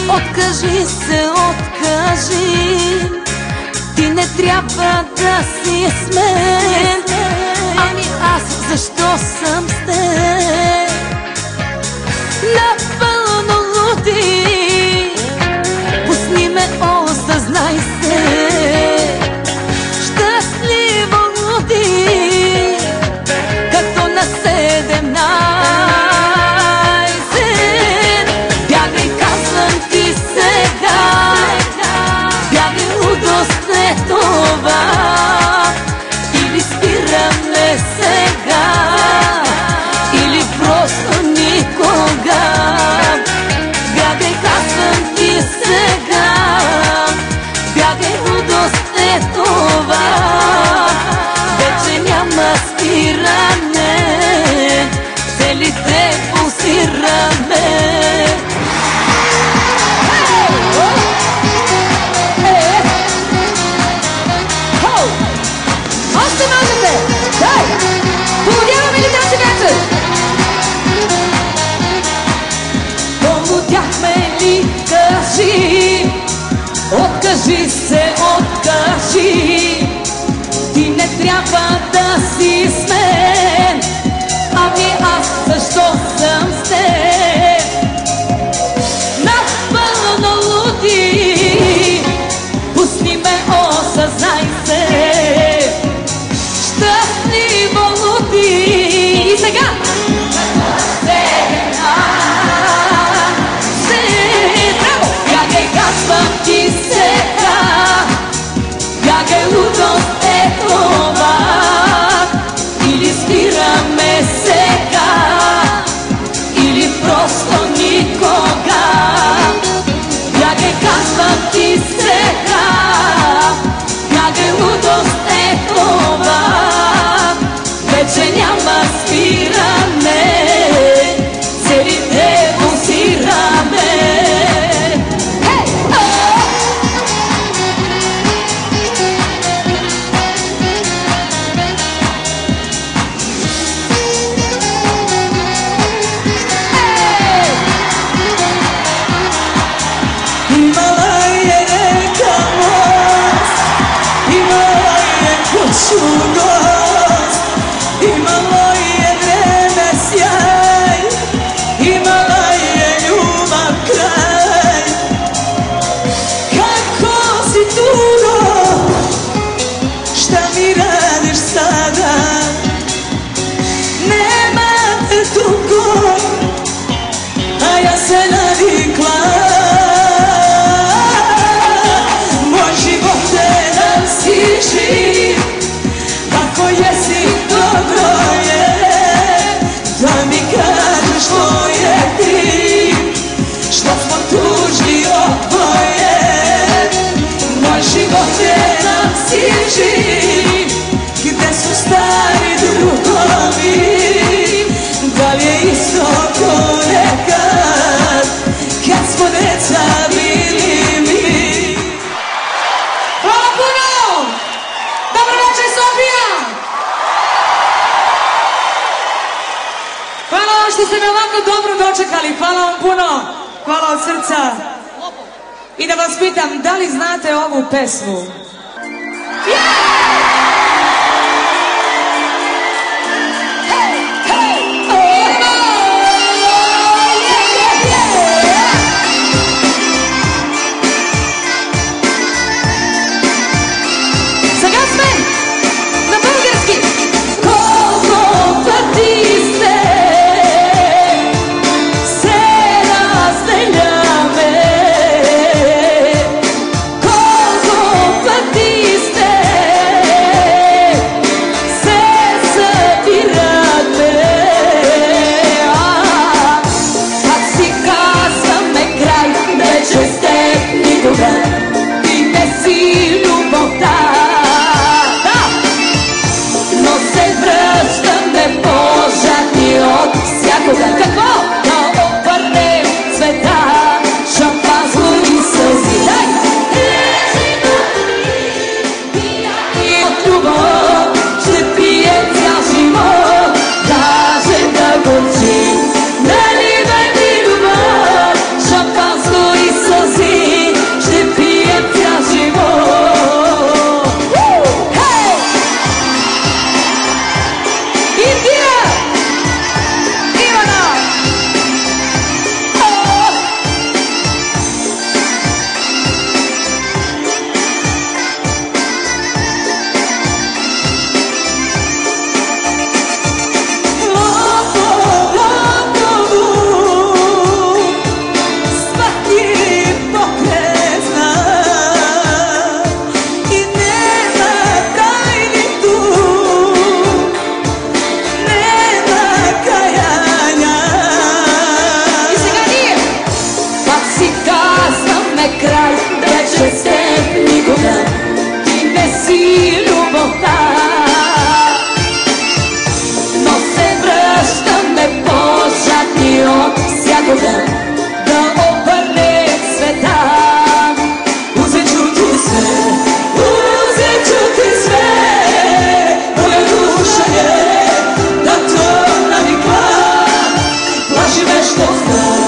Откажи се, откажи. Ти не трябва да си с мен. Ами аз защо съм с теб? Напълно луди, пусни ме, осъзнай се. Щастливо луди, като на 17. Бягай, казвам ти сега, бягай, лудост е това. Или спираме сега, или просто никога. Бягай, казвам ти сега, бягай, лудост е това. Вече няма спиране, целите пулсираме. Още можете! Дай! Полудяваме ли тази вечер? Полудяхме ли? Кажи! Откажи се, откажи! Ти не трябва да си с мен. Ами аз защо съм с теб? Напълно луди, пусни ме, осъзнай се. Щастливо луди. И сега бягай, казвам ти сега, бягай, лудост е това. Или спираме сега, или просто никога. Бягай, казвам ти сега, бягай, лудост е това. Вече няма спиране, целите пулсираме. Gde su stari drugovi? Da li je isto ko nekad, kad smo deca bili mi? Hvala puno! Dobro večer, Sofija! Hvala vam što ste me ovako dobro dočekali, hvala vam puno, hvala od srca. I da vas pitam, da li znate ovu pesmu? Сега сме на български. Колко пъти сте се разделяме, колко пъти сте Pozdrav